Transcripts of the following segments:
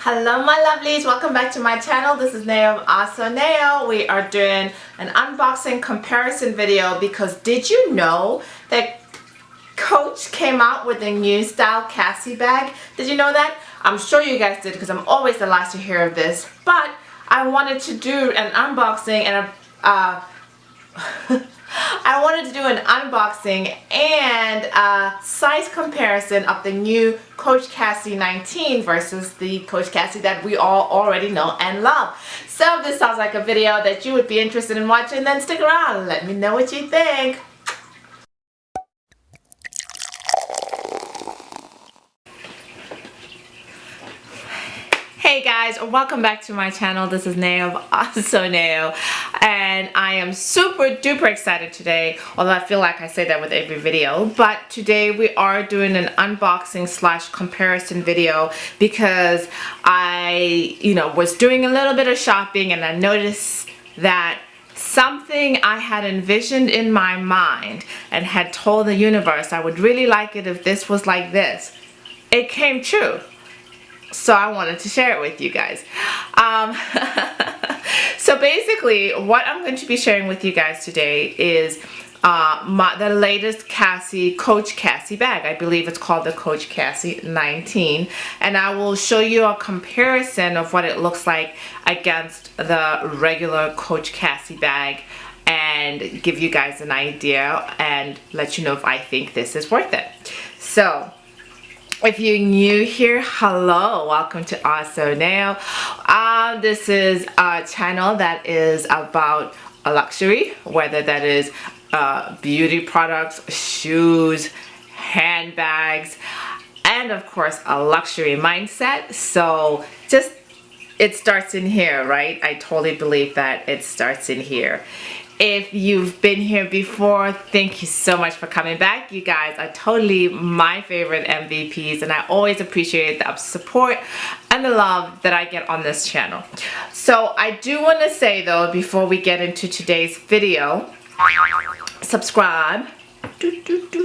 Hello my lovelies, welcome back to my channel. This is Neo of AhhhSoNeo. We are doing an unboxing comparison video because did you know that Coach came out with a new style Cassie bag? Did you know that? I'm sure you guys did because I'm always the last to hear of this, but I wanted to do an unboxing and I wanted to do an unboxing and a size comparison of the new Coach Cassie 19 versus the Coach Cassie that we all already know and love. So if this sounds like a video that you would be interested in watching, then stick around. Let me know what you think. Hey guys, welcome back to my channel. This is Neo of AhhhSoNeo, and I am super duper excited today, although I feel like I say that with every video, but today we are doing an unboxing slash comparison video because I was doing a little bit of shopping and I noticed that something I had envisioned in my mind and had told the universe I would really like it if this was like this. It came true. So I wanted to share it with you guys. So basically what I'm going to be sharing with you guys today is the latest Coach Cassie bag. I believe it's called the Coach Cassie 19, and I will show you a comparison of what it looks like against the regular Coach Cassie bag and give you guys an idea and let you know if I think this is worth it. So if you're new here, hello, welcome to AhhhSoNeo. This is a channel that is about a luxury, whether that is beauty products, shoes, handbags, and of course a luxury mindset. So it starts in here, right? I totally believe that it starts in here. If you've been here before, thank you so much for coming back. You guys are totally my favorite MVPs, and I always appreciate the support and the love that I get on this channel. So I do want to say though, before we get into today's video, subscribe,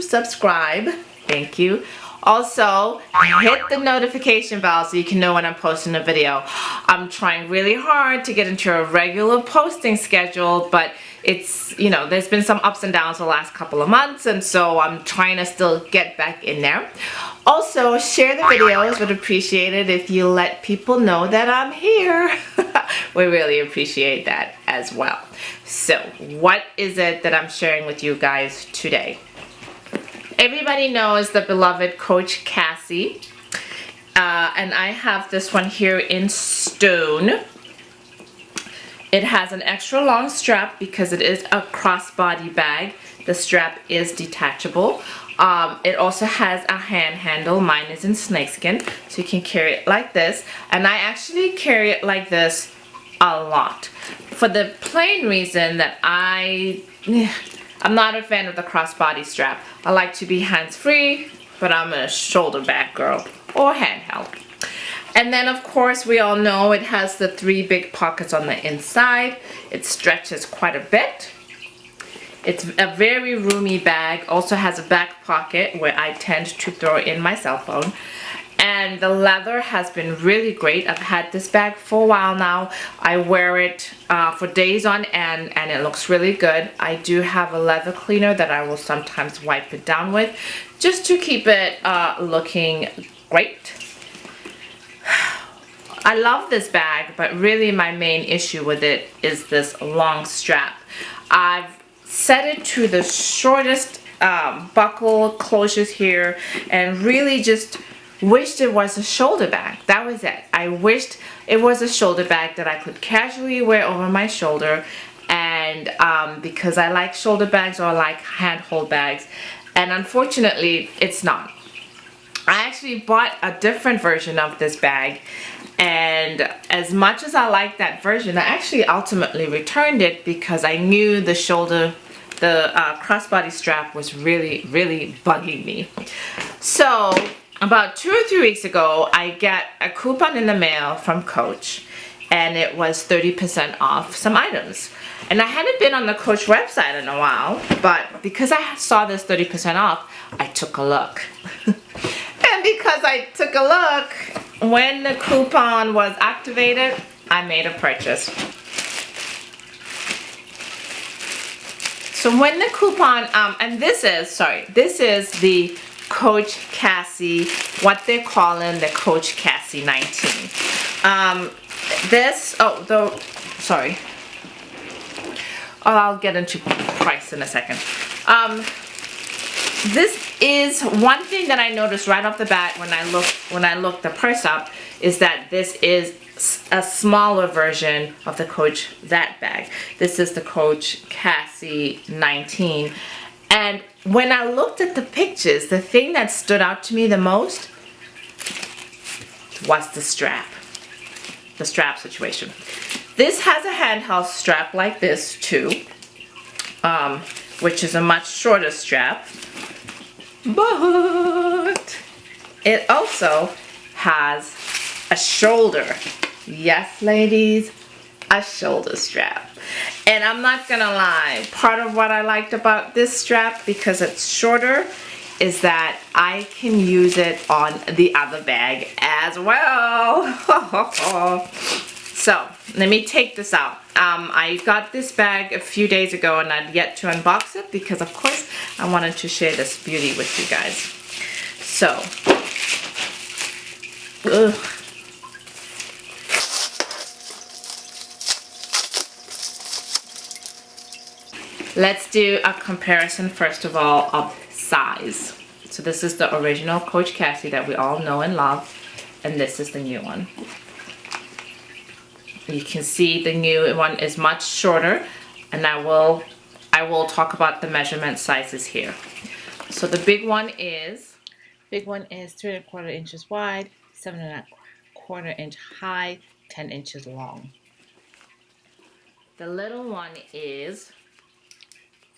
subscribe, thank you. Also, hit the notification bell so you can know when I'm posting a video. I'm trying really hard to get into a regular posting schedule, but it's, there's been some ups and downs the last couple of months, and so I'm trying to still get back in there. Also, share the videos. Would appreciate it if you let people know that I'm here. We really appreciate that as well. So, what is it that I'm sharing with you guys today? Everybody knows the beloved Coach Cassie, and I have this one here in stone. It has an extra long strap because it is a crossbody bag. The strap is detachable. It also has a hand handle. Mine is in snakeskin, so you can carry it like this. And I actually carry it like this a lot for the plain reason that I'm not a fan of the crossbody strap. I like to be hands-free, but I'm a shoulder bag girl or handheld. And then of course we all know it has the 3 big pockets on the inside. It stretches quite a bit. It's a very roomy bag. Also has a back pocket where I tend to throw in my cell phone. And the leather has been really great. I've had this bag for a while now. I wear it for days on end and it looks really good. I do have a leather cleaner that I will sometimes wipe it down with just to keep it looking great. I love this bag, but really my main issue with it is this long strap. I've set it to the shortest buckle closures here and really just wished it was a shoulder bag. That was it. I wished it was a shoulder bag that I could casually wear over my shoulder, and because I like shoulder bags or I like handhold bags, and unfortunately it's not. I actually bought a different version of this bag, and as much as I like that version, I actually ultimately returned it because I knew the crossbody strap was really bugging me. So about 2 or 3 weeks ago, I got a coupon in the mail from Coach, and it was 30% off some items. And I hadn't been on the Coach website in a while, but because I saw this 30% off, I took a look. And because I took a look, when the coupon was activated, I made a purchase. So when the coupon, and this is the Coach Cassie, what they're calling the Coach Cassie 19. I'll get into price in a second. This is one thing that I noticed right off the bat when I looked the purse up, is that this is a smaller version of the Coach that bag. This is the Coach Cassie 19. And when I looked at the pictures, the thing that stood out to me the most was the strap situation. This has a handheld strap like this too, which is a much shorter strap, but it also has a shoulder. Yes, ladies, a shoulder strap. And I'm not gonna lie, part of what I liked about this strap, because it's shorter, is that I can use it on the other bag as well. So let me take this out. I got this bag a few days ago and I'd yet to unbox it because of course I wanted to share this beauty with you guys. So, let's do a comparison first of all of size. So this is the original Coach Cassie that we all know and love, and this is the new one. You can see the new one is much shorter, and I will talk about the measurement sizes here. So the big one is 3¼ inches wide, 7¼ inch high, 10 inches long. The little one is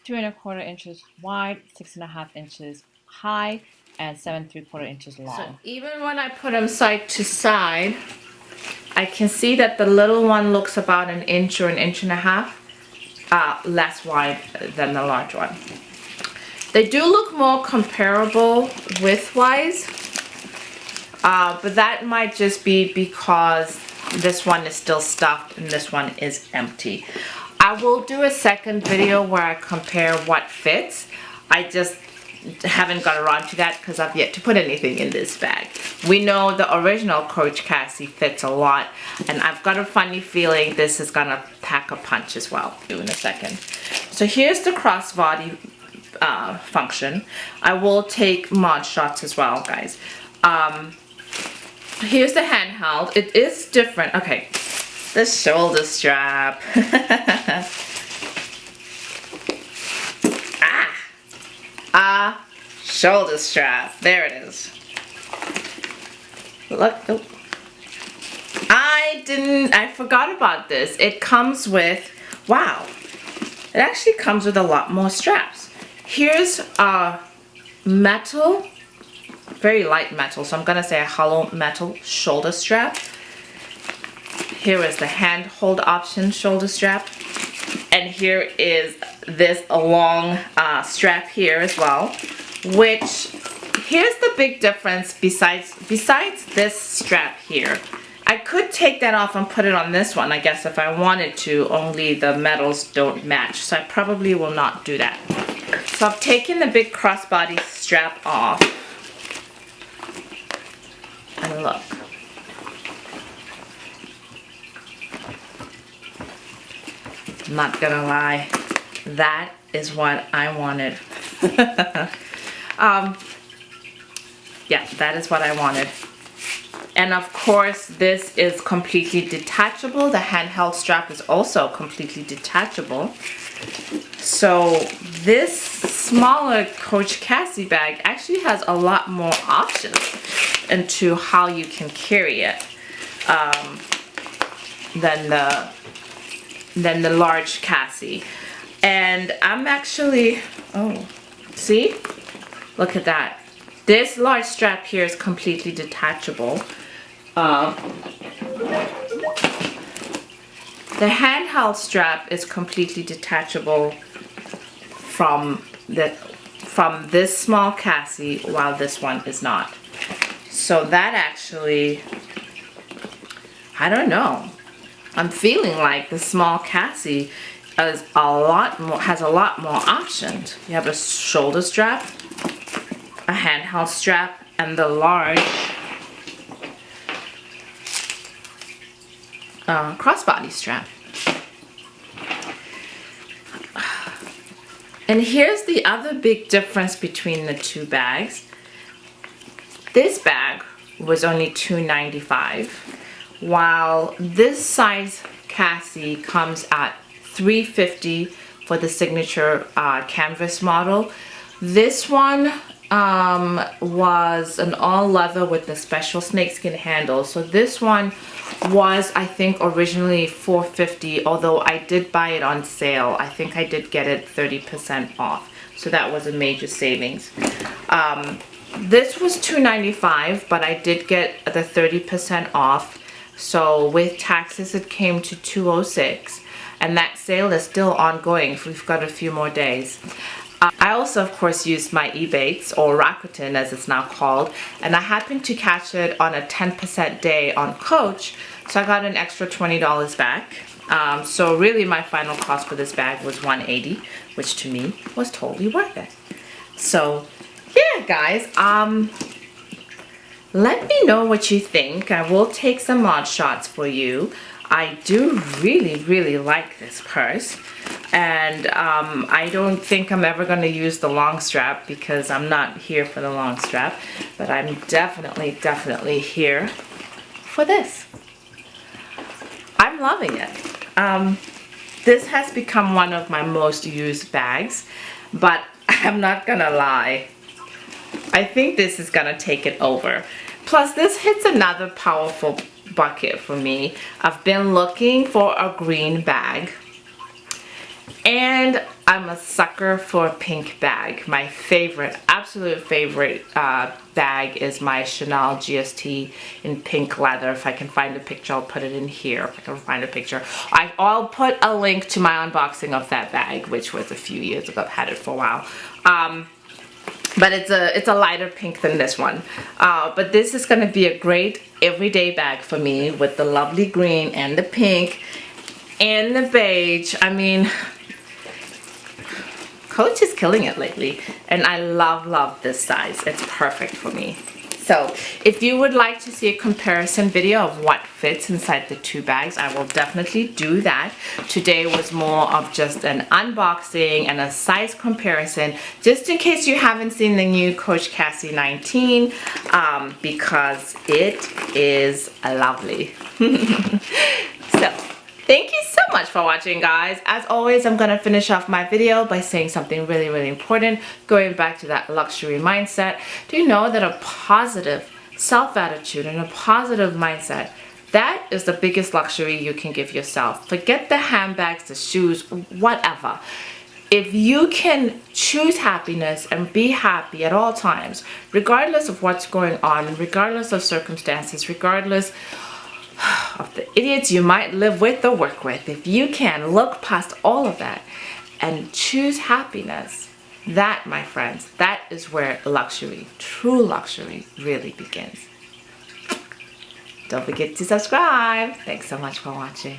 3¼ inches wide, 6½ inches high, and 7¾ inches long. So even when I put them side to side, I can see that the little one looks about 1 inch or 1.5 inches less wide than the large one. They do look more comparable width-wise, but that might just be because this one is still stuffed and this one is empty. I will do a second video where I compare what fits. I just haven't got around to that because I've yet to put anything in this bag. We know the original Coach Cassie fits a lot, and I've got a funny feeling this is gonna pack a punch as well. Do in a second. So here's the crossbody function. I will take mod shots as well, guys. Here's the handheld. It is different. Okay, the shoulder strap. Shoulder strap. There it is. Look. Oh. I forgot about this. It comes with, wow, it actually comes with a lot more straps. Here's a metal, very light metal, so I'm gonna say a hollow metal shoulder strap. Here is the handhold option shoulder strap, and here is this long strap here as well, which, here's the big difference besides this strap here. I could take that off and put it on this one, I guess, if I wanted to, only the metals don't match, so I probably will not do that. So I've taken the big crossbody strap off, and look. I'm not gonna lie, that is what I wanted. Yeah, that is what I wanted. And of course, this is completely detachable. The handheld strap is also completely detachable. So this smaller Coach Cassie bag actually has a lot more options into how you can carry it than the large Cassie. And I'm actually, oh, see? Look at that. This large strap here is completely detachable. The handheld strap is completely detachable from this small Cassie, while this one is not. So that actually, I don't know. I'm feeling like the small Cassie has a lot more options. You have a shoulder strap, a handheld strap, and the large crossbody strap. And here's the other big difference between the two bags. This bag was only $2.95, while this size Cassie comes at $3.50 for the signature canvas model. This one was an all leather with the special snakeskin handle. So this one was, I think, originally $4.50, although I did buy it on sale. I think I did get it 30% off. So that was a major savings. This was $2.95, but I did get the 30% off. So with taxes, it came to $2.06. And that sale is still ongoing. We've got a few more days. I also, of course, used my ebates, or Rakuten as it's now called, and I happened to catch it on a 10% day on Coach, so I got an extra $20 back. So really my final cost for this bag was $180, which to me was totally worth it. So yeah, guys, let me know what you think. I will take some mod shots for you. I do really like this purse, and I don't think I'm ever going to use the long strap because I'm not here for the long strap, but I'm definitely here for this. I'm loving it. This has become one of my most used bags, but I'm not gonna lie, I think this is gonna take it over. Plus, this hits another powerful bucket for me. I've been looking for a green bag, and I'm a sucker for a pink bag. My favorite, absolute favorite bag is my Chanel GST in pink leather. If I can find a picture, I'll put it in here. If I can find a picture, I'll put a link to my unboxing of that bag, which was a few years ago. I've had it for a while. But it's a lighter pink than this one. But this is going to be a great everyday bag for me with the lovely green and the pink and the beige. I mean, Coach is killing it lately, and I love this size. It's perfect for me. So if you would like to see a comparison video of what fits inside the two bags, I will definitely do that. Today was more of just an unboxing and a size comparison, just in case you haven't seen the new Coach Cassie 19, because it is lovely. So thank you so much for watching, guys. As always, I'm going to finish off my video by saying something really important, going back to that luxury mindset. Do you know that a positive self-attitude and a positive mindset, that is the biggest luxury you can give yourself? Forget the handbags, the shoes, whatever. If you can choose happiness and be happy at all times, regardless of what's going on, regardless of circumstances, regardless of the idiots you might live with or work with, if you can look past all of that and choose happiness, that, my friends, that is where luxury, true luxury, really begins. Don't forget to subscribe. Thanks so much for watching.